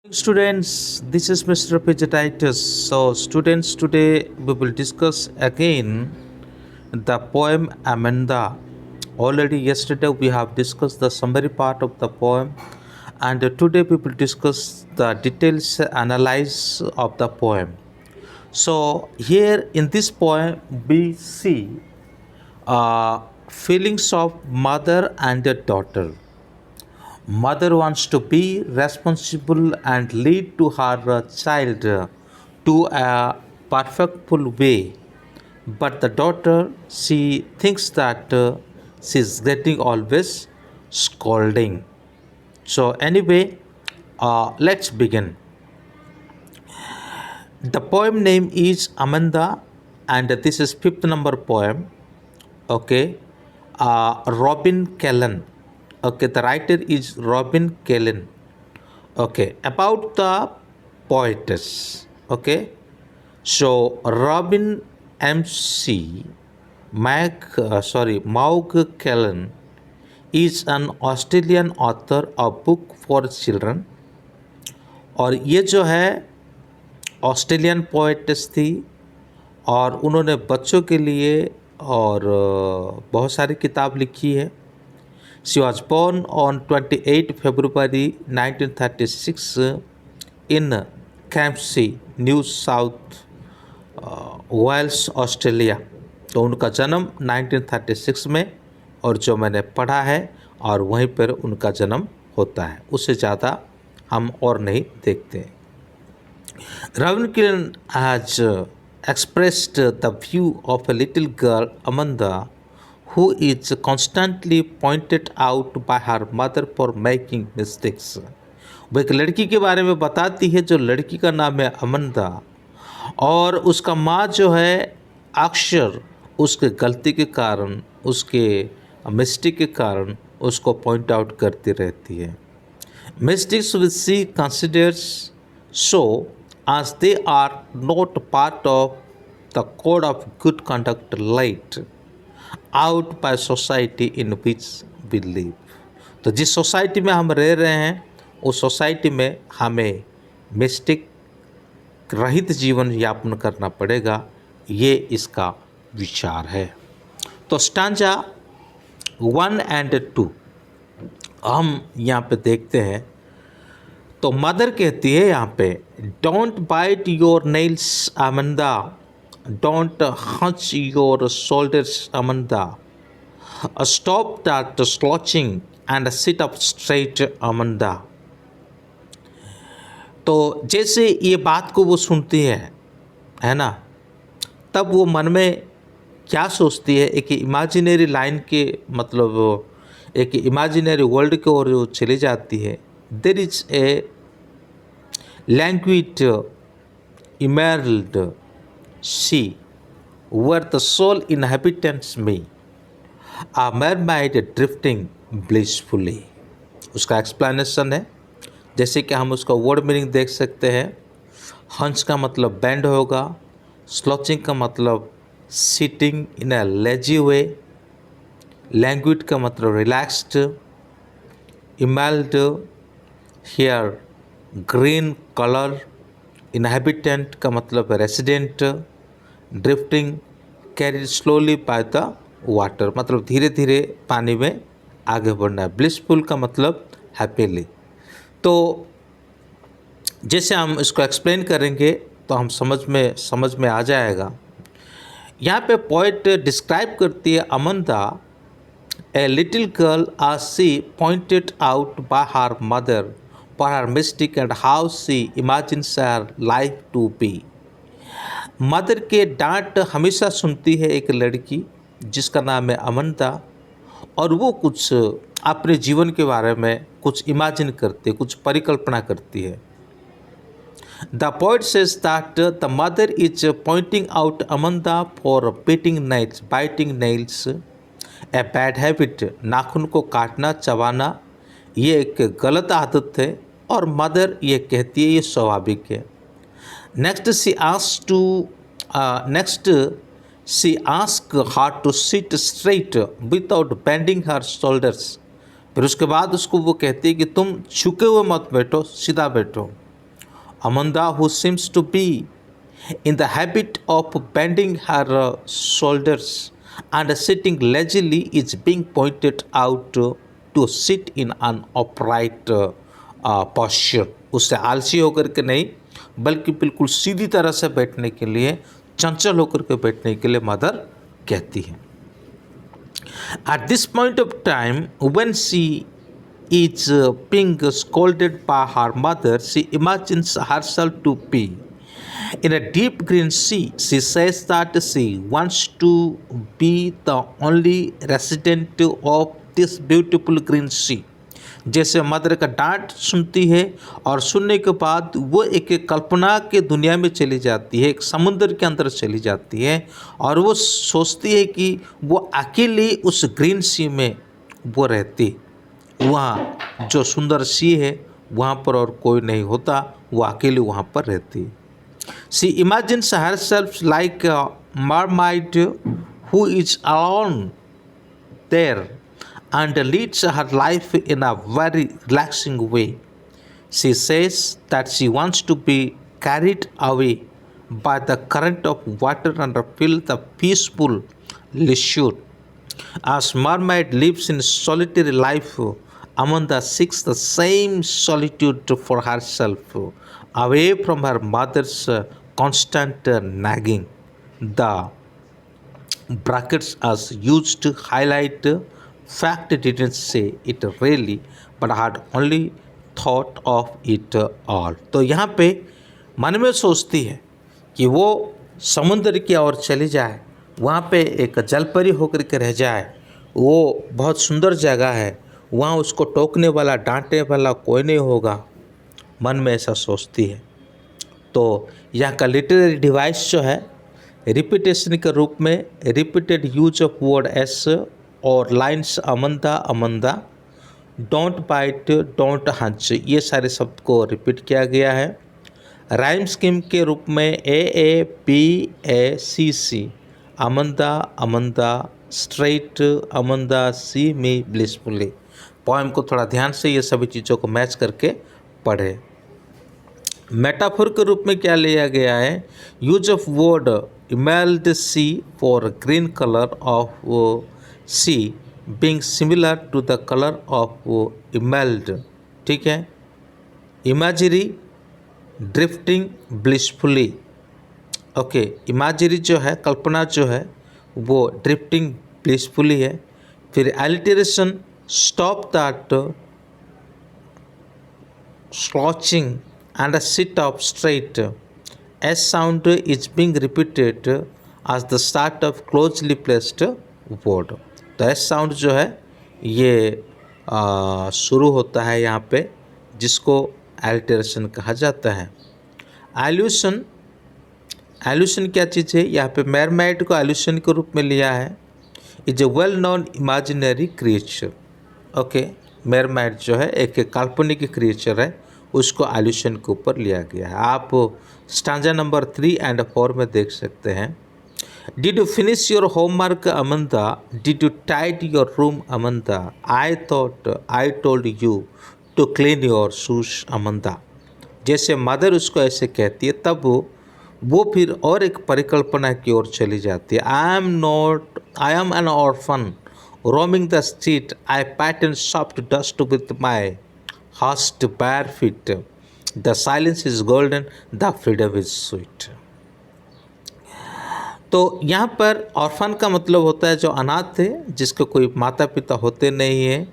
Students, this is Mr. Pejatitis. So, students, today we will discuss again the poem Amanda. Already yesterday we have discussed the summary part of the poem, and today we will discuss the details analysis of the poem. So, here in this poem, we see feelings of mother and a daughter. Mother wants to be responsible and lead to her child to a perfectful way, but the daughter, she thinks that she's getting always scolding. So anyway, let's begin. The poem name is Amanda, and this is fifth number poem. Okay, Robin Kellen. Okay, the writer is Robin Kellen. Okay, about the poetess. Okay, so Robin MC Maug Kellen is an Australian author of book for children. और ये जो है Australian poets थी और उन्होंने बच्चों के लिए और बहुत सारी किताब लिखी है. She was born on 28 February 1936 in Campsie, New South Wales, Australia. तो उनका जन्म 1936 में और जो मैंने पढ़ा है और वहीं पर उनका जन्म होता है, उससे ज़्यादा हम और नहीं देखते. Robin Killen has expressed the view of a little girl, Amanda, who is constantly pointed out by her mother for making mistakes. वो एक लड़की के बारे में बताती है जो लड़की का नाम है अमंदा, और उसका माँ जो है अक्सर उसके गलती के कारण, उसके मिस्टेक के कारण उसको पॉइंट आउट करती रहती है. Mistakes which she considers so as they are not part of the code of good conduct laid out by society in which we live. तो जिस सोसाइटी में हम रह रहे हैं उस सोसाइटी में हमें मिस्टेक रहित जीवन यापन करना पड़ेगा, ये इसका विचार है. तो स्टांजा 1 and 2 हम यहाँ पे देखते हैं. तो मदर कहती है यहाँ पे, don't bite your nails Amanda, don't hunch your shoulders Amanda, stop that slouching and sit up straight Amanda. तो जैसे ये बात को वो सुनती है ना, तब वो मन में क्या सोचती है, एक इमेजिनरी लाइन के मतलब एक इमेजिनरी वर्ल्ड की ओर जो चली जाती है. There is a languid emerald sea where the sole inhabitants me a mermaid drifting blissfully. उसका एक्सप्लेनेशन है, जैसे कि हम उसका वर्ड मीनिंग देख सकते हैं. हंस का मतलब बैंड होगा, स्लोचिंग का मतलब sitting in a lazy way, languid का मतलब relaxed, emerald here green colour, inhabitant का मतलब resident, drifting carry slowly by the water मतलब धीरे धीरे पानी में आगे बढ़ना है, ब्लिसफुल का मतलब हैप्पीली. तो जैसे हम इसको एक्सप्लेन करेंगे तो हम समझ में आ जाएगा. यहाँ पे पोइट डिस्क्राइब करती है Amanda, a little girl as she pointed out by her mother for her mistake and how she imagines her life to be. Mother के डांट हमेशा सुनती है एक लड़की जिसका नाम है अमंदा, और वो कुछ अपने जीवन के बारे में कुछ इमेजिन करती है, कुछ परिकल्पना करती है. The poet says that the mother is pointing out Amanda for biting nails, a bad habit. नाखून को काटना, चबाना ये एक गलत आदत है, और मदर ये कहती है ये स्वाभाविक है. Next she ask her to sit straight without bending her shoulders. फिर उसके बाद उसको वो कहती है कि तुम झुके हुए मत बैठो, सीधा बैठो. Amanda, who seems to be in the habit of bending her shoulders and sitting lazily, is being pointed out to sit in an upright posture. उससे आलसी होकर के नहीं बल्कि बिल्कुल सीधी तरह से बैठने के लिए, चंचल होकर के बैठने के लिए मदर कहती है. At this point of time, when she is being scolded by her mother, she imagines herself to be in a deep green sea. She says that she wants to be the only resident of this beautiful green sea. जैसे mother का डांट सुनती है और सुनने के बाद वो एक कल्पना के दुनिया में चली जाती है, एक समुद्र के अंदर चली जाती है और वो सोचती है कि वो अकेली उस ग्रीन सी में वो रहती, वहाँ जो सुंदर सी है वहाँ पर और कोई नहीं होता, वो अकेली वहाँ पर रहती. She imagines herself like a mermaid who is alone there and leads her life in a very relaxing way. She says that she wants to be carried away by the current of water and feel the peaceful leisure. As mermaid lives in solitary life, Amanda seeks the same solitude for herself, away from her mother's constant nagging. The brackets as used to highlight fact didn't say it really, but I had only thought of it all. तो यहाँ पे मन में सोचती है कि वो समुद्र की ओर चली जाए, वहाँ पे एक जलपरी होकर के रह जाए, वो बहुत सुंदर जगह है, वहाँ उसको टोकने वाला डांटने वाला कोई नहीं होगा, मन में ऐसा सोचती है. तो यहाँ का लिटरेरी डिवाइस जो है रिपीटेशन के रूप में repeated use of words और lines Amanda Amanda, don't bite, don't hunch, ये सारे शब्द को रिपीट किया गया है. राइम स्कीम के रूप में A P A C, Amanda Amanda, straight Amanda, see me blissfully. Poem को थोड़ा ध्यान से ये सभी चीज़ों को मैच करके पढ़े. मेटाफोर के रूप में क्या लिया गया है, use of word emerald sea for green colour of sea being similar to the colour of emerald. ठीक है. Imagery drifting blissfully. Okay, imagery जो है, कल्पना जो है वो ड्रिफ्टिंग ब्लिसफुली है. फिर alliteration stop that slouching and a sit up straight. S sound is being repeated as the start of closely placed word. तो S sound जो है ये शुरू होता है यहाँ पे, जिसको एलिटरेशन कहा जाता है. एल्यूशन, एल्यूशन क्या चीज़ है, यहाँ पे मेरमेड को एल्यूशन के रूप में लिया है. Is a well known imaginary creature. Okay, mermaid जो है एक काल्पनिक क्रिएचर है, उसको एल्यूशन के ऊपर लिया गया है. आप स्टांजा नंबर 3 और 4 में देख सकते हैं. Did you finish your homework Amanda, did you tidy your room Amanda, I thought I told you to clean your shoes Amanda. जैसे मदर उसको ऐसे कहती है, तब वो फिर और एक परिकल्पना की ओर चली जाती है. I am N orphan roaming the street, I pattern soft dust with my hushed bare feet. The silence is golden, the freedom is sweet. तो यहाँ पर ऑर्फन का मतलब होता है जो अनाथ है, जिसके कोई माता पिता होते नहीं हैं.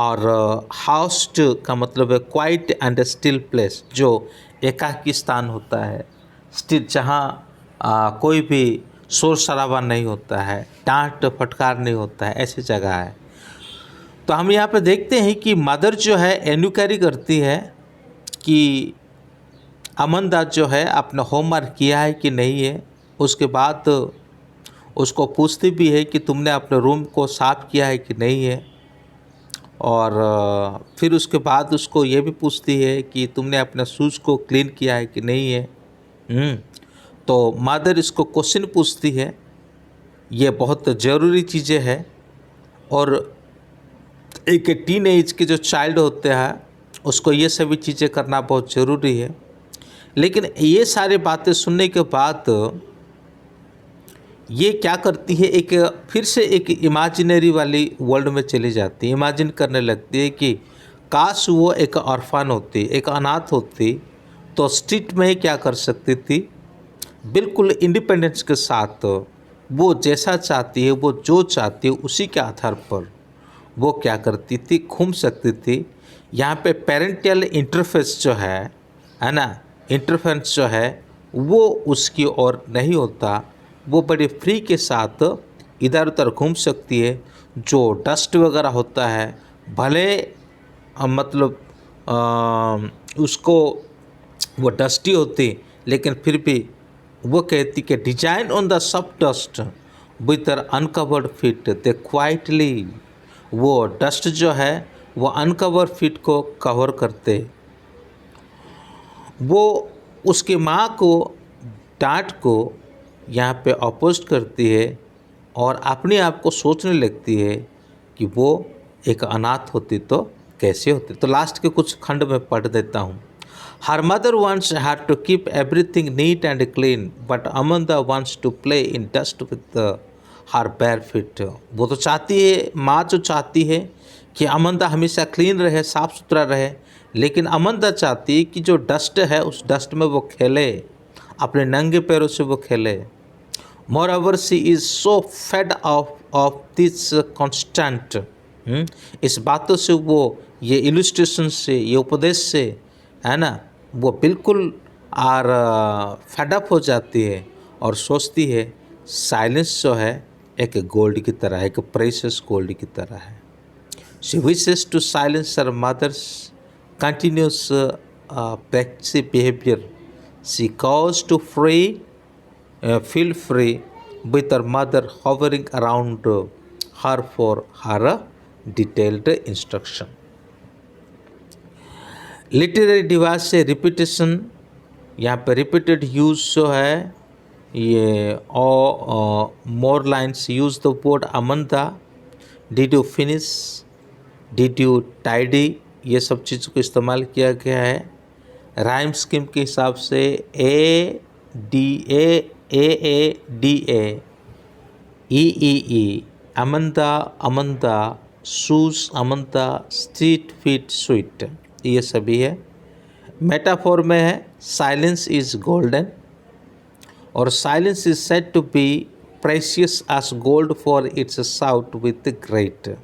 और हाउस्ड का मतलब है क्वाइट एंड स्टिल प्लेस, जो एकाकी स्थान होता है, स्थिर, जहाँ कोई भी शोर शराबा नहीं होता है, डांट फटकार नहीं होता है, ऐसी जगह है. तो हम यहाँ पे देखते हैं कि मदर जो है एन्क्वायरी करती है कि अमंदा जो है अपना होमवर्क किया है कि नहीं है. उसके बाद उसको पूछती भी है कि तुमने अपने रूम को साफ़ किया है कि नहीं है. और फिर उसके बाद उसको ये भी पूछती है कि तुमने अपने शूज़ को क्लीन किया है कि नहीं है. तो मदर इसको क्वेश्चन पूछती है. ये बहुत ज़रूरी चीज़ें हैं. और एक टीन एज के जो चाइल्ड होते हैं उसको ये सभी चीज़ें करना बहुत ज़रूरी है. लेकिन ये सारी बातें सुनने के बाद ये क्या करती है, एक फिर से एक इमेजिनरी वाली वर्ल्ड में चली जाती है। इमेजिन करने लगती है कि काश वो एक ऑर्फन होती, एक अनाथ होती, तो स्ट्रीट में क्या कर सकती थी, बिल्कुल इंडिपेंडेंस के साथ वो जैसा चाहती है, वो जो चाहती है उसी के आधार पर वो क्या करती थी, घूम सकती थी। यहाँ पे पेरेंटल इंटरफेस जो है ना, इंटरफेरेंस जो है वो उसकी ओर नहीं होता। वो बड़ी फ्री के साथ इधर उधर घूम सकती है। जो डस्ट वगैरह होता है, भले मतलब उसको वो डस्टी होती, लेकिन फिर भी वो कहती कि design on the sub dust with there uncovered feet they quietly, वो डस्ट जो है वो अनकवर फीट को कवर करते। वो उसकी माँ को डांट को यहाँ पे अपोज करती है और अपने आप को सोचने लगती है कि वो एक अनाथ होती तो कैसे होती। तो लास्ट के कुछ खंड में पढ़ देता हूँ। Her mother wants her to keep everything neat and clean but Amanda wants to play in dust with her bare feet. वो तो चाहती है, माँ जो चाहती है कि अमंदा हमेशा क्लीन रहे, साफ़ सुथरा रहे, लेकिन अमंदा चाहती है कि जो डस्ट है उस डस्ट में वो खेले, अपने नंगे पैरों से वो खेले। Moreover she is so fade off this constant. इस बातों से, वो ये इलस्ट्रेशन से, ये उपदेश से, है ना, वो बिल्कुल और फेडअप हो जाती है और सोचती है साइलेंस जो है एक गोल्ड की तरह है, एक प्रेशियस गोल्ड की तरह है। She wishes to silence her mother's continuous passive behaviour. She cause to feel free with her mother hovering around her for her detailed instruction. Literary device से रिपीटेशन, यहाँ पे रिपीटेड यूज जो है ये more lines use the word अमंदा, did you finish, did you tidy, ये सब चीज़ को इस्तेमाल किया गया है। राइम स्कीम के हिसाब से A D A E Amanda Amanda, shoes Amanda, street feet sweet, ये सभी है। मेटाफोर में है साइलेंस इज गोल्डन, और silence is said to be precious as gold for its sought with great.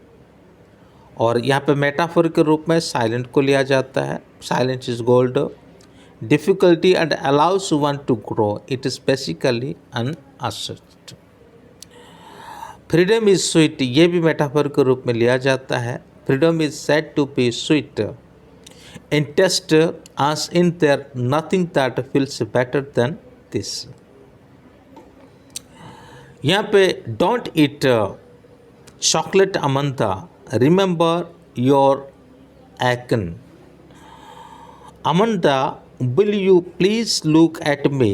और यहाँ पे मेटाफोर के रूप में साइलेंट को लिया जाता है। Silence is gold, difficulty and allows one to grow. It is basically an asset. Freedom is sweet, ये भी मेटाफर के रूप में लिया जाता है। Freedom is said to be sweet in taste as in there nothing that feels better than this. यहाँ पे don't eat chocolate Amanda, remember your acne. Amanda, will you please look at me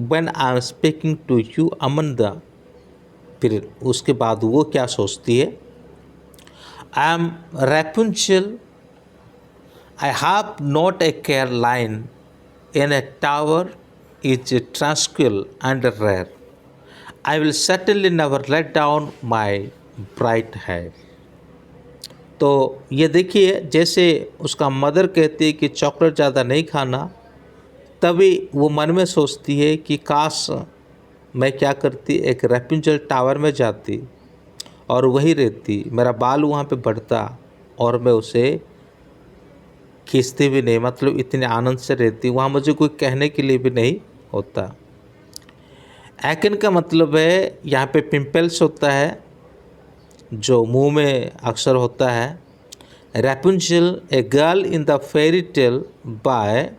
when I am speaking to you, Amanda? फिर उसके बाद वो क्या सोचती है, I am Rapunzel, I have not a care line in a tower is tranquil and rare. I will certainly never let down my bright hair. तो ये देखिए, जैसे उसका मदर कहती है कि चॉकलेट ज़्यादा नहीं खाना, तभी वो मन में सोचती है कि काश मैं क्या करती, एक रेपुंजल टावर में जाती और वहीं रहती, मेरा बाल वहाँ पे बढ़ता और मैं उसे खींचती भी नहीं, मतलब इतने आनंद से रहती, वहाँ मुझे कोई कहने के लिए भी नहीं होता। एक्ने का मतलब है यहाँ पे पिंपल्स होता है जो मुंह में अक्सर होता है। Rapunzel, a girl in the fairy tale by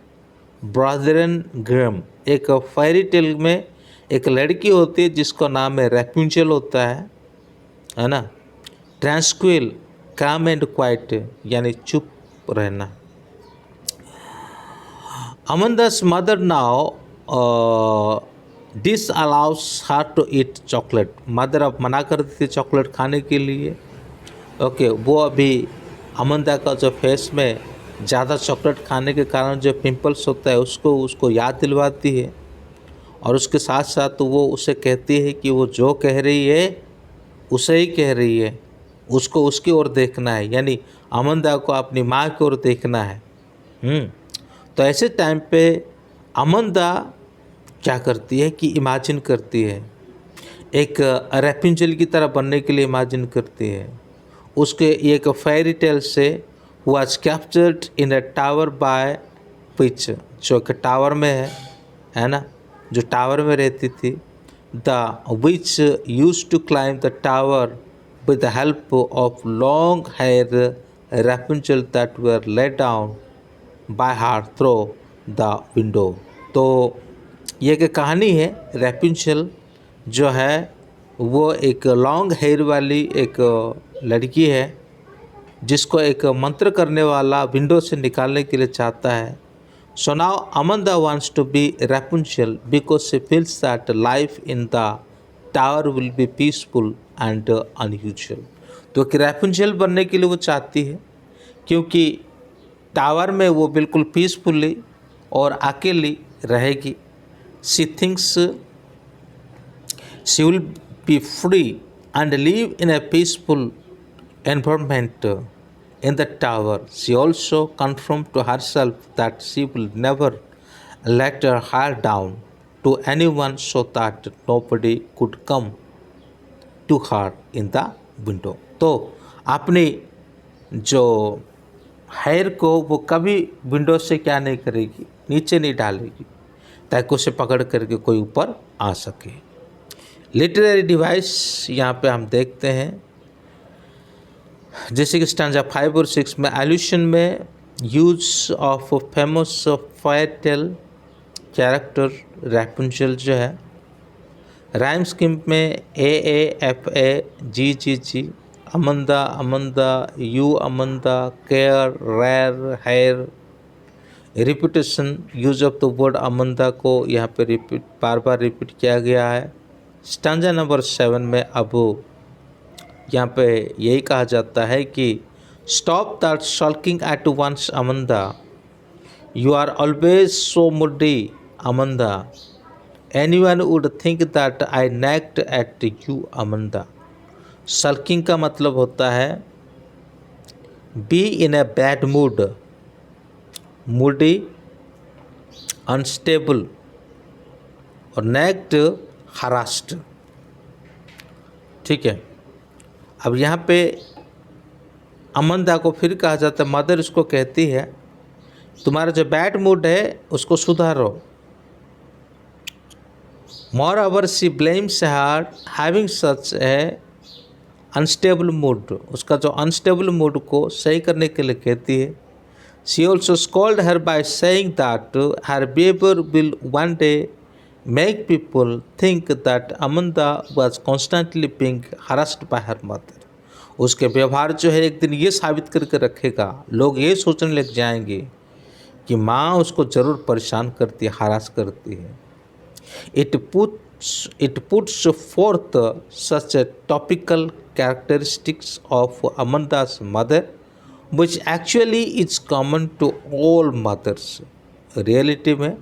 brethren Grimm, एक फेरी टेल में एक लड़की होती है जिसका नाम है रेपुंजल होता है ना। ट्रांसक्विल, काम एंड क्वाइट, यानी चुप रहना। Amanda's mother now this allows her to eat chocolate. Mother अब मना कर देती चॉकलेट खाने के लिए। ओके, वो अभी अमंदा का जो फेस में ज़्यादा चॉकलेट खाने के कारण जो पिंपल्स होता है उसको याद दिलवाती है, और उसके साथ साथ वो उसे कहती है कि वो जो कह रही है उसे ही कह रही है, उसको उसकी ओर देखना है, यानी अमंदा को अपनी माँ की ओर देखना है। तो ऐसे टाइम पे अमंदा क्या करती है कि इमेजिन करती है, एक रैपुंजेल की तरह बनने के लिए इमेजिन करती है। उसके एक फेरी टेल से was captured in a tower by which, जो कि टावर में है ना, जो टावर में रहती थी, the witch used to climb the tower with the help of long hair Rapunzel that were let down by her through the window. तो ये एक कहानी है, रैपुंजेल जो है वो एक लॉन्ग हेयर वाली एक लड़की है जिसको एक मंत्र करने वाला विंडो से निकालने के लिए चाहता है। So now Amanda wants to be Rapunzel because she feels that life in the tower will be peaceful and unusual. तो कि रैपुंजेल बनने के लिए वो चाहती है क्योंकि टावर में वो बिल्कुल पीसफुली और अकेली रहेगी। She thinks she will be free and live in a peaceful environment in the tower. She also confirmed to herself that she will never let her hair down to anyone so that nobody could come to her in the window. तो अपनी जो hair को वो कभी window से क्या नहीं करेगी, नीचे नहीं डालेगी, ताकि उसे पकड़ करके कोई ऊपर आ सके। लिटरेरी डिवाइस यहाँ पे हम देखते हैं, जैसे कि स्टैंजा 5 और 6 में एल्यूशन में use of famous fairy tale character Rapunzel जो है, राइम स्कीम में AAFA GGG, Amanda Amanda, you Amanda, care, rare, hair, repetition, use of the word Amanda को यहाँ पे बार बार रिपीट किया गया है। स्टैंजा नंबर 7 में अब यहाँ पे यही कहा जाता है कि stop that sulking at once Amanda, you are always so moody Amanda, anyone would think that I nagged at you Amanda. Sulking का मतलब होता है be in a bad mood, moody, unstable, और नेक्ड हरास्ट। ठीक है, अब यहाँ पे अमंदा को फिर कहा जाता है, मदर उसको कहती है तुम्हारा जो बैड मूड है उसको सुधारो। More over she blames her having such A unstable mood, उसका जो अनस्टेबल मूड को सही करने के लिए कहती है। She also scold her by saying that her behaviour will one day make people think that Amanda was constantly being harassed by her mother. उसके व्यवहार जो है एक दिन ये साबित करके रखेगा, लोग ये सोचने लग जाएंगे कि माँ उसको ज़रूर परेशान करती है, हरास करती है। It puts forth such a topical characteristics of Amanda's mother, which actually is common to all mothers. Reality में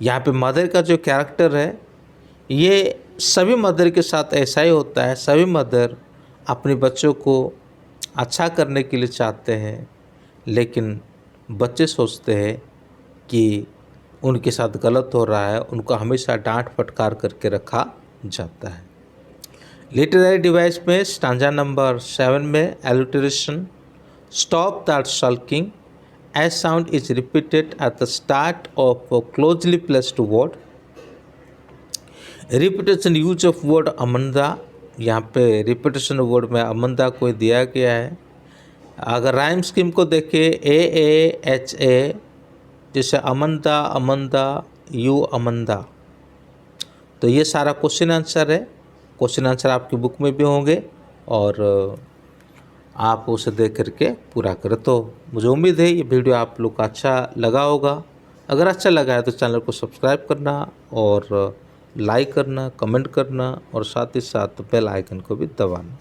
यहाँ पे मदर का जो कैरेक्टर है ये सभी मदर के साथ ऐसा ही होता है। सभी मदर अपने बच्चों को अच्छा करने के लिए चाहते हैं, लेकिन बच्चे सोचते हैं कि उनके साथ गलत हो रहा है, उनको हमेशा डांट फटकार करके रखा जाता है। लिटरेरी डिवाइस में स्टैंजा नंबर 7 में alliteration, stop that sulking, as sound is repeated at the start of a closely placed word. Repetition use of word अमंदा, यहाँ पे रिपीटेशन वर्ड में अमंदा को दिया गया है। अगर राइम स्कीम को देखें AAHA, जैसे अमंदा अमंदा, यू अमंदा, तो ये सारा क्वेश्चन आंसर है। क्वेश्चन आंसर आपकी बुक में भी होंगे और आप उसे देख करके पूरा करें। तो मुझे उम्मीद है ये वीडियो आप लोग का अच्छा लगा होगा। अगर अच्छा लगा है तो चैनल को सब्सक्राइब करना और लाइक करना, कमेंट करना और साथ ही साथ बेल आइकन को भी दबाना।